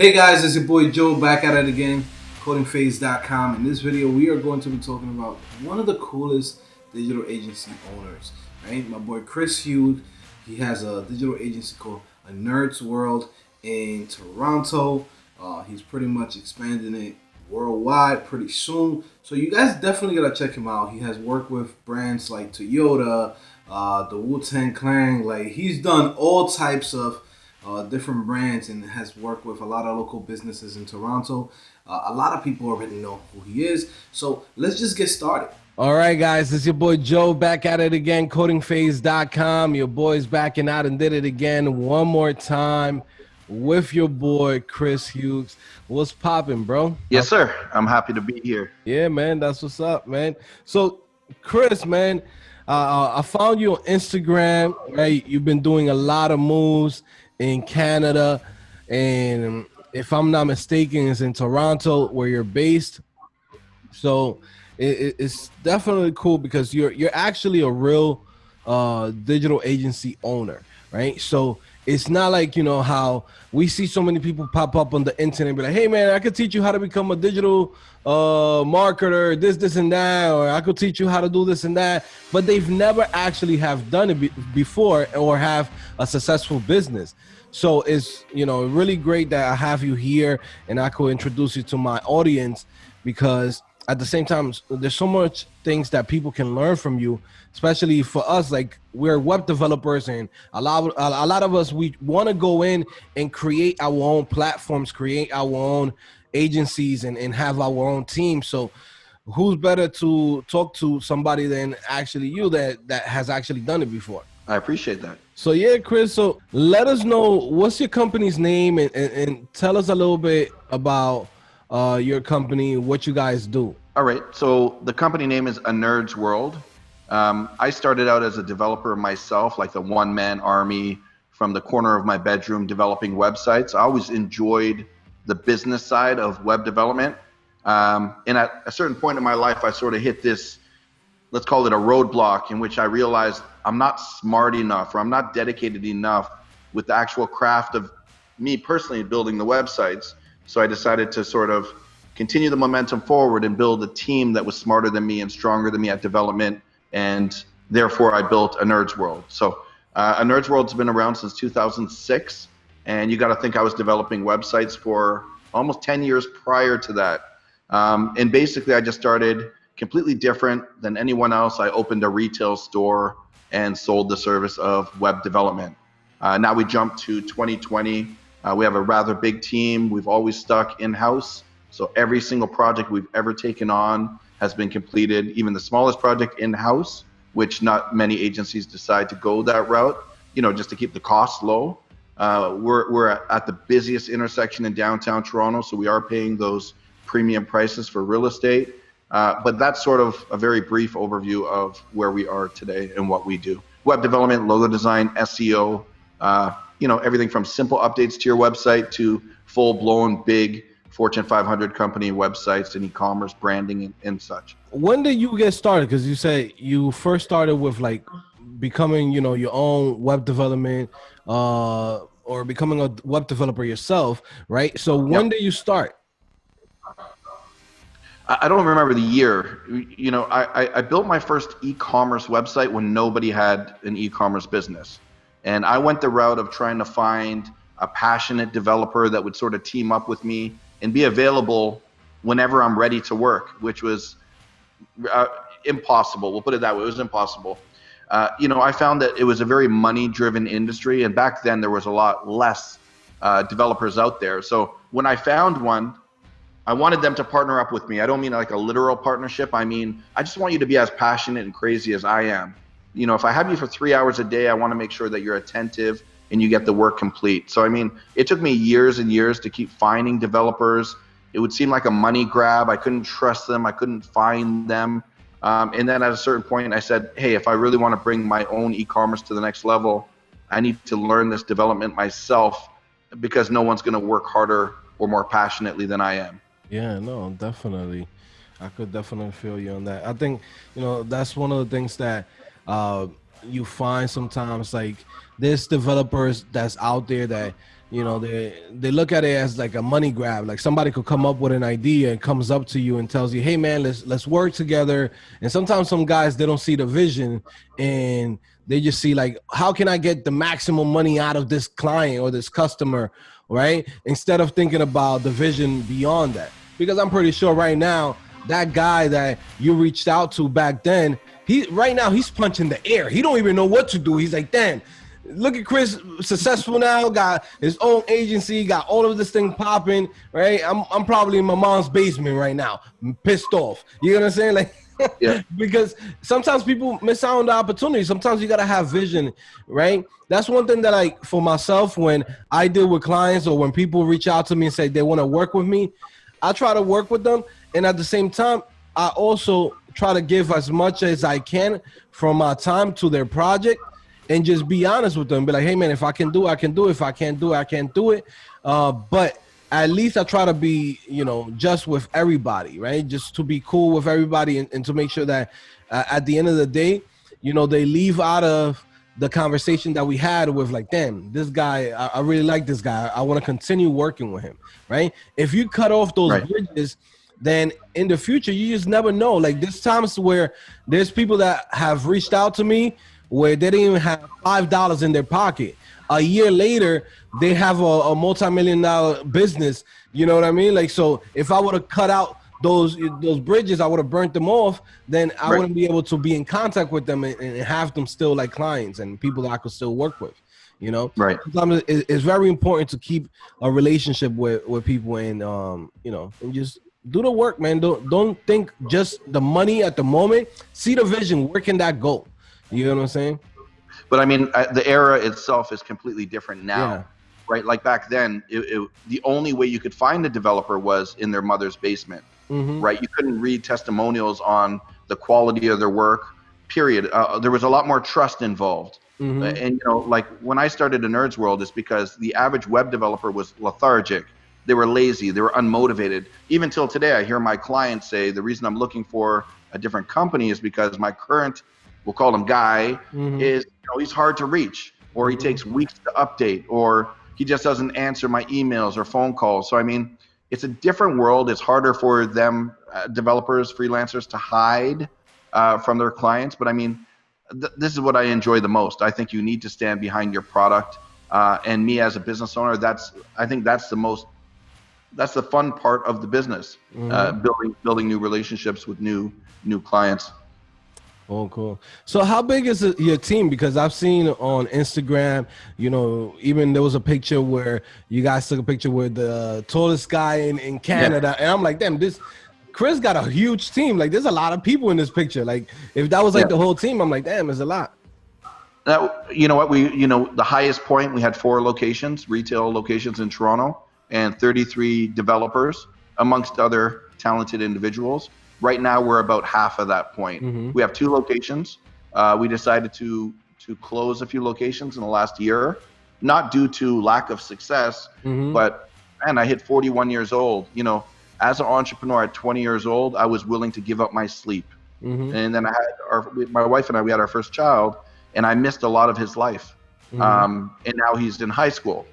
Hey guys, it's your boy Joe back at it again, CodingPhase.com. In this video, we are going to be talking about one of the coolest digital agency owners, right? My boy Chris Hughes. He has a digital agency called A Nerd's World in Toronto. He's pretty much expanding it worldwide pretty soon. So you guys definitely gotta check him out. He has worked with brands like Toyota, the Wu-Tang Clan. Like he's done all types of different brands and has worked with a lot of local businesses in Toronto. A lot of people already know who he is. So let's just get started. All right, guys, it's your boy Joe back at it again, CodingPhase.com. Your boy's backing out and did it again one more time with your boy Chris Hughes. What's popping, bro? Yes, sir. I'm happy to be here. Yeah, man, that's what's up, man. So, Chris, man, I found you on Instagram, right? You've been doing a lot of moves in Canada, and if I'm not mistaken, it's in Toronto where you're based. So it's definitely cool because you're actually a real digital agency owner, right? So it's not like, you know, how we see so many people pop up on the internet and be like, hey man, I could teach you how to become a digital marketer, this and that, or I could teach you how to do this and that, but they've never actually have done it before or have a successful business. So it's, you know, really great that I have you here and I could introduce you to my audience, because at the same time, there's so much things that people can learn from you, especially for us. Like, we're web developers, and a lot of us, we want to go in and create our own platforms, create our own agencies, and have our own team. So who's better to talk to somebody than actually you that has actually done it before? I appreciate that. So yeah, Chris, so let us know, what's your company's name, and tell us a little bit about your company, what you guys do. All right. So the company name is A Nerd's World. I started out as a developer myself, like the one-man army from the corner of my bedroom developing websites. I always enjoyed the business side of web development. And at a certain point in my life, I sort of hit this, let's call it a roadblock, in which I realized I'm not smart enough, or I'm not dedicated enough with the actual craft of me personally building the websites. So I decided to sort of continue the momentum forward and build a team that was smarter than me and stronger than me at development. And therefore I built A Nerd's World. So A Nerd's World's been around since 2006. And you got to think I was developing websites for almost 10 years prior to that. And basically I just started completely different than anyone else. I opened a retail store and sold the service of web development. Now we jump to 2020. We have a rather big team. We've always stuck in-house. So every single project we've ever taken on has been completed, even the smallest project in-house, which not many agencies decide to go that route, you know, just to keep the costs low. We're at the busiest intersection in downtown Toronto, so we are paying those premium prices for real estate. But that's sort of a very brief overview of where we are today and what we do. Web development, logo design, SEO, you know, everything from simple updates to your website to full-blown big Fortune 500 company websites and e-commerce branding and such. When did you get started? Because you say you first started with like becoming, you know, your own web development or becoming a web developer yourself, right? So when did you start? I don't remember the year. You know, I built my first e-commerce website when nobody had an e-commerce business. And I went the route of trying to find a passionate developer that would sort of team up with me and be available whenever I'm ready to work, which was impossible. We'll put it that way. It was impossible. You know, I found that it was a very money-driven industry. And back then there was a lot less developers out there. So when I found one, I wanted them to partner up with me. I don't mean like a literal partnership. I mean, I just want you to be as passionate and crazy as I am. You know, if I have you for 3 hours a day, I want to make sure that you're attentive and you get the work complete. So, I mean, it took me years and years to keep finding developers. It would seem like a money grab. I couldn't trust them. I couldn't find them. And then at a certain point, I said, hey, if I really want to bring my own e-commerce to the next level, I need to learn this development myself, because no one's going to work harder or more passionately than I am. Yeah, no, definitely. I could definitely feel you on that. I think, you know, that's one of the things that you find sometimes, like there's developers that's out there that you know, they look at it as like a money grab. Like somebody could come up with an idea and comes up to you and tells you, hey man, let's work together. And sometimes some guys, they don't see the vision, and they just see like, how can I get the maximum money out of this client or this customer, right? Instead of thinking about the vision beyond that. Because I'm pretty sure right now, that guy that you reached out to back then, right now he's punching the air. He don't even know what to do. He's like, damn, look at Chris, successful now, got his own agency, got all of this thing popping, right? I'm probably in my mom's basement right now, pissed off. You know what I'm saying? Like, yeah. Because sometimes people miss out on the opportunity. Sometimes you gotta have vision, right? That's one thing that, like, for myself, when I deal with clients or when people reach out to me and say they want to work with me, I try to work with them, and at the same time, I also try to give as much as I can from my time to their project, and just be honest with them. Be like, hey man, if I can do it, I can do it. If I can't do it, I can't do it. But at least I try to be, you know, just with everybody, right? Just to be cool with everybody, and to make sure that at the end of the day, you know, they leave out of the conversation that we had with like, damn, this guy, I really like this guy. I want to continue working with him, right? If you cut off those bridges, then in the future, you just never know. Like, there's times where there's people that have reached out to me where they didn't even have $5 in their pocket. A year later, they have a multi-million-dollar business. You know what I mean? Like, so if I would have cut out those bridges, I would have burnt them off, then I wouldn't be able to be in contact with them and have them still like clients and people that I could still work with, you know? Right. Sometimes it's very important to keep a relationship with people, and, you know, and just do the work, man. Don't think just the money at the moment. See the vision. Where can that go? You know what I'm saying? But I mean, the era itself is completely different now, right? Like back then, the only way you could find a developer was in their mother's basement, right? You couldn't read testimonials on the quality of their work, period. There was a lot more trust involved. And, you know, like when I started in Nerds World, it's because the average web developer was lethargic. They were lazy. They were unmotivated. Even till today, I hear my clients say the reason I'm looking for a different company is because my current, we'll call him guy, is, you know, he's hard to reach, or he takes weeks to update, or he just doesn't answer my emails or phone calls. So, I mean, it's a different world. It's harder for them, developers, freelancers, to hide from their clients. But I mean, this is what I enjoy the most. I think you need to stand behind your product. And me as a business owner, I think that's the fun part of the business, building new relationships with new clients. Oh, cool. So how big is your team? Because I've seen on Instagram, you know, even there was a picture where you guys took a picture with the tallest guy in Canada. And I'm like, damn, Chris got a huge team. Like, there's a lot of people in this picture. Like, if that was like the whole team, I'm like, damn, there's a lot. Now, you know what, the highest point, we had 4 locations, retail locations in Toronto, and 33 developers, amongst other talented individuals. Right now, we're about half of that point. We have 2 locations. We decided to close a few locations in the last year, not due to lack of success, but, man, I hit 41 years old. You know, as an entrepreneur at 20 years old, I was willing to give up my sleep. And then my wife and I, we had our first child, and I missed a lot of his life. And now he's in high school.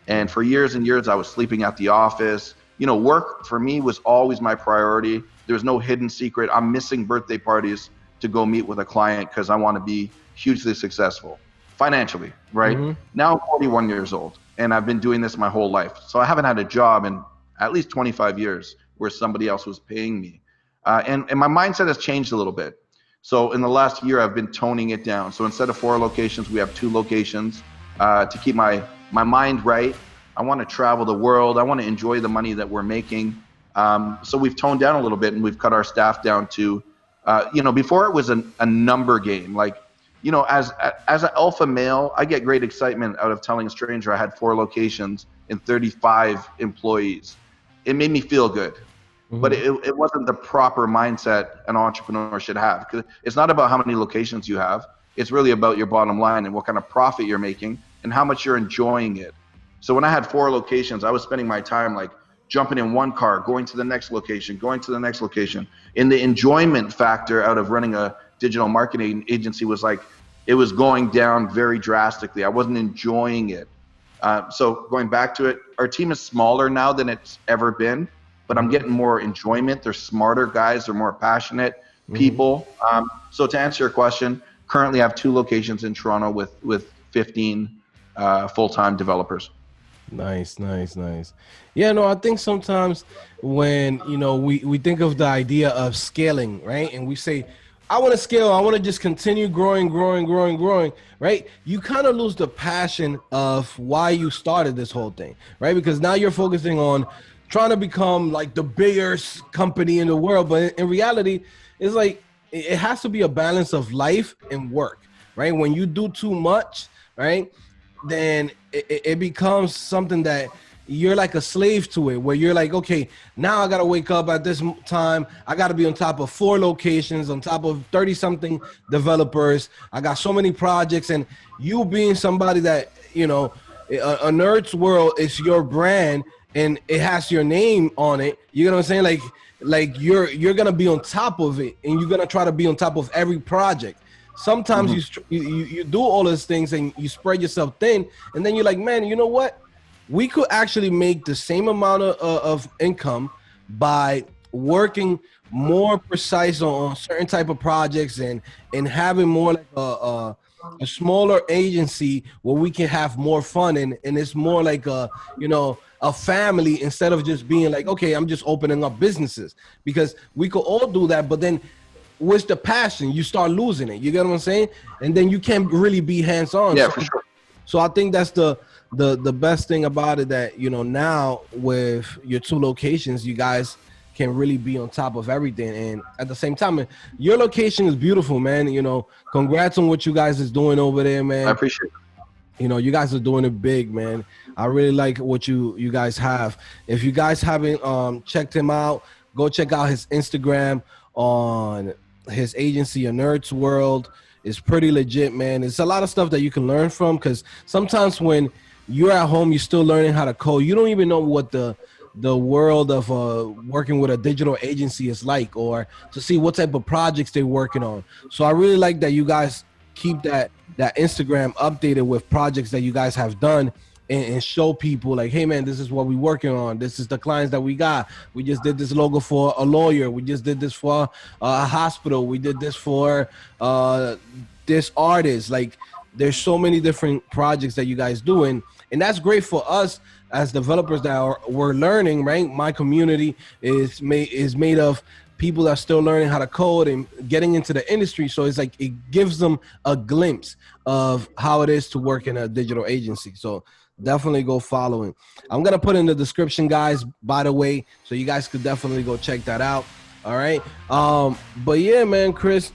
And for years and years, I was sleeping at the office. You know, work for me was always my priority. There's no hidden secret. I'm missing birthday parties to go meet with a client because I want to be hugely successful financially, right? Now I'm 41 years old, and I've been doing this my whole life. So I haven't had a job in at least 25 years where somebody else was paying me. And my mindset has changed a little bit. So in the last year, I've been toning it down. So instead of 4 locations, we have 2 locations to keep my mind right. I want to travel the world. I want to enjoy the money that we're making. So we've toned down a little bit, and we've cut our staff down to, you know, before it was a number game. Like, you know, as an alpha male, I get great excitement out of telling a stranger I had 4 locations and 35 employees. It made me feel good. But it wasn't the proper mindset an entrepreneur should have. 'Cause it's not about how many locations you have. It's really about your bottom line and what kind of profit you're making and how much you're enjoying it. So when I had 4 locations, I was spending my time like jumping in one car, going to the next location, going to the next location. And the enjoyment factor out of running a digital marketing agency was like, it was going down very drastically. I wasn't enjoying it. So going back to it, our team is smaller now than it's ever been, but I'm getting more enjoyment. They're smarter guys. They're more passionate people. So to answer your question, currently I have 2 locations in Toronto with 15 full-time developers. Nice. Yeah, no, I think sometimes when, we think of the idea of scaling, right? And we say, I want to scale, I want to just continue growing, right? You kind of lose the passion of why you started this whole thing, right? Because now you're focusing on trying to become like the biggest company in the world. But in reality, it's like, it has to be a balance of life and work, right? When you do too much, right, then it becomes something that you're like a slave to it, where you're like, okay, now I got to wake up at this time. I got to be on top of 4 locations, on top of 30 something developers. I got so many projects, and you being somebody that, a Nerd's World is your brand and it has your name on it. You know what I'm saying? Like you're going to be on top of it, and you're going to try to be on top of every project. Sometimes you do all those things and you spread yourself thin, and then you're like, man, you know what? We could actually make the same amount of income by working more precise on certain type of projects and having more like a smaller agency where we can have more fun, and it's more like a family, instead of just being like, okay, I'm just opening up businesses, because we could all do that, but then with the passion, you start losing it. You get what I'm saying? And then you can't really be hands-on. Yeah, for sure. So I think that's the best thing about it, that, now with your 2 locations, you guys can really be on top of everything. And at the same time, your location is beautiful, man. Congrats on what you guys is doing over there, man. I appreciate it. You guys are doing it big, man. I really like what you guys have. If you guys haven't checked him out, go check out his Instagram on his agency, A Nerd's World. Is pretty legit, man. It's a lot of stuff that you can learn from, because sometimes when you're at home, you're still learning how to code. You don't even know what the world of working with a digital agency is like, or to see what type of projects they're working on. So I really like that you guys keep that Instagram updated with projects that you guys have done, and show people like, hey man, this is what we're working on. This is the clients that we got. We just did this logo for a lawyer. We just did this for a hospital. We did this for this artist. Like, there's so many different projects that you guys do, and that's great for us as developers that we're learning, right? My community is made of people that are still learning how to code and getting into the industry. So it's like, it gives them a glimpse of how it is to work in a digital agency. So definitely go following. I'm going to put in the description, guys, by the way, so you guys could definitely go check that out. All right. But yeah, man, Chris.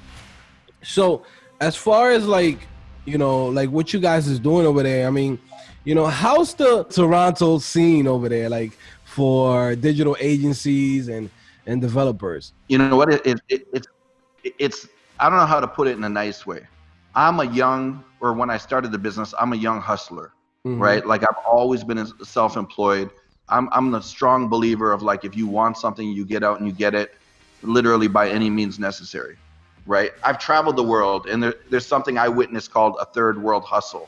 So as far as like what you guys is doing over there, I mean, how's the Toronto scene over there, like for digital agencies and developers? You know what? It's I don't know how to put it in a nice way. When I started the business, I'm a young hustler. Right? Like, I've always been self-employed. I'm a strong believer of, like, if you want something, you get out and you get it, literally by any means necessary. Right? I've traveled the world, and there's something I witnessed called a third world hustle.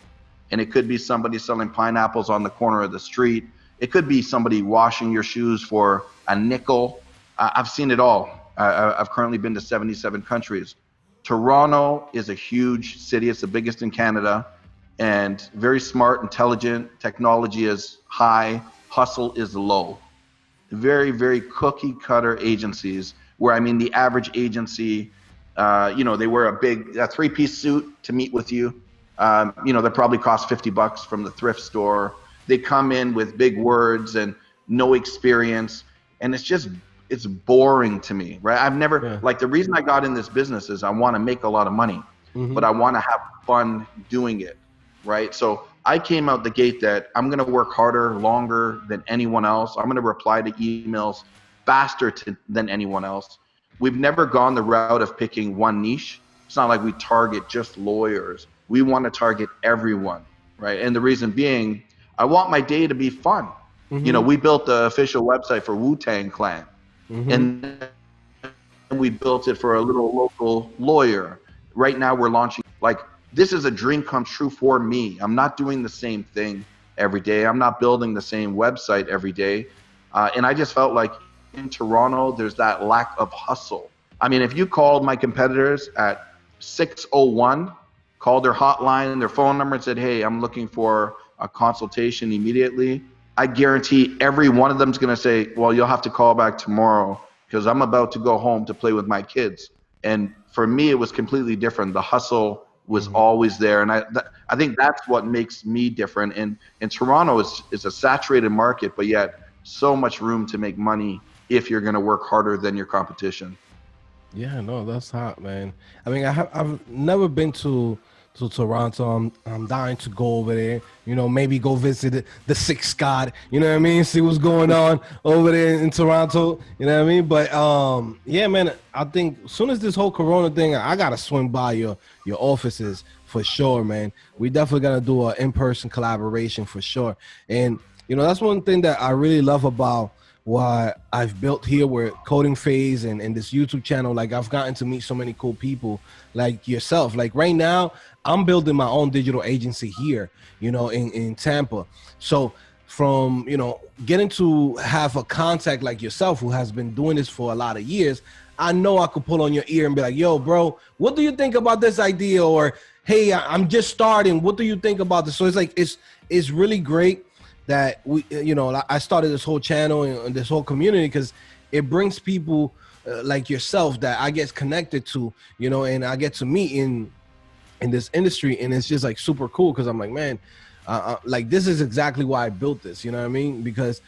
And it could be somebody selling pineapples on the corner of the street. It could be somebody washing your shoes for a nickel. I've seen it all. I've currently been to 77 countries. Toronto is a huge city. It's the biggest in Canada. And very smart, intelligent. Technology is high, hustle is low. Very, very cookie cutter agencies, where, I mean, the average agency, they wear a big 3-piece suit to meet with you. They probably cost $50 from the thrift store. They come in with big words and no experience, and it's boring to me, right? I've never, like, the reason I got in this business is I want to make a lot of money, but I want to have fun doing it. Right? So I came out the gate that I'm going to work harder, longer than anyone else. I'm going to reply to emails faster than anyone else. We've never gone the route of picking one niche. It's not like we target just lawyers. We want to target everyone, right? And the reason being, I want my day to be fun. We built the official website for Wu-Tang Clan. And we built it for a little local lawyer. Right now we're launching, like, this is a dream come true for me. I'm not doing the same thing every day. I'm not building the same website every day. And I just felt like in Toronto, there's that lack of hustle. I mean, if you called my competitors at 6:01, called their hotline, their phone number, and said, hey, I'm looking for a consultation immediately, I guarantee every one of them is going to say, well, you'll have to call back tomorrow because I'm about to go home to play with my kids. And for me, it was completely different. The hustle was always there. And I think that's what makes me different. And Toronto is a saturated market, but yet so much room to make money if you're going to work harder than your competition. Yeah, no, that's hot, man. I mean, I've never been to Toronto. I'm dying to go over there. You know, maybe go visit the Six God. You know what I mean? See what's going on over there in Toronto. You know what I mean? But yeah, man. I think as soon as this whole Corona thing, I gotta swing by your offices for sure, man. We definitely gotta do an in-person collaboration for sure. And you know, that's one thing that I really love about what I've built here with CodingPhase and this YouTube channel. Like, I've gotten to meet so many cool people like yourself. Like right now, I'm building my own digital agency here, you know, in Tampa. So from, you know, getting to have a contact like yourself who has been doing this for a lot of years, I know I could pull on your ear and be like, yo, bro, what do you think about this idea? Or, hey, I'm just starting. What do you think about this? So it's like, it's really great that we, you know, I started this whole channel and this whole community because it brings people like yourself that I get connected to, you know, and I get to meet in this industry, and it's just like super cool because I'm like, man, like this is exactly why I built this, you know what I mean? Because,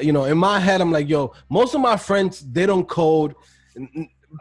you know, in my head, I'm like, yo, most of my friends, they don't code.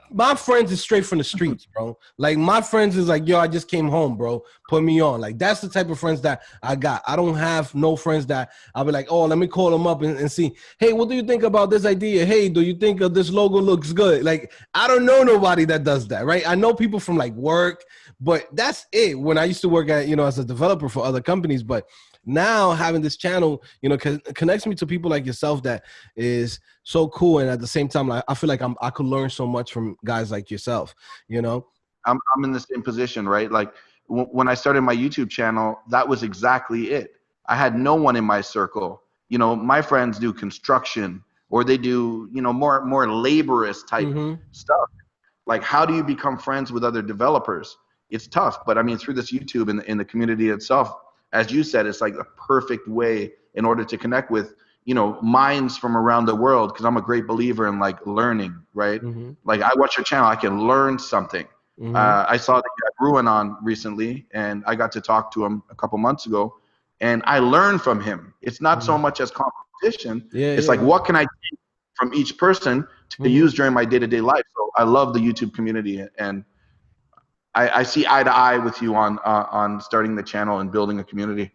My friends is straight from the streets, bro. Like my friends is like, yo, I just came home, bro. Put me on. Like that's the type of friends that I got. I don't have no friends that I'll be like, oh, let me call them up and see, hey, what do you think about this idea? Hey, do you think this logo looks good? Like I don't know nobody that does that, right? I know people from like work, but that's it. When I used to work at, you know, as a developer for other companies, but now having this channel, you know, connects me to people like yourself that is so cool. And at the same time, like, I feel like I could learn so much from guys like yourself, you know? I'm in the same position, right? Like when I started my YouTube channel, that was exactly it. I had no one in my circle. You know, my friends do construction or they do, you know, more laborious type stuff. Like, how do you become friends with other developers? It's tough, but I mean, through this YouTube and in the community itself, as you said, it's like a perfect way in order to connect with, you know, minds from around the world. Because I'm a great believer in like learning, right? Like I watch your channel, I can learn something. I saw that you had Ruin on recently, and I got to talk to him a couple months ago, and I learned from him. It's not so much as competition. It's like, what can I take from each person to use during my day-to-day life? So I love the YouTube community, and I see eye to eye with you on starting the channel and building a community.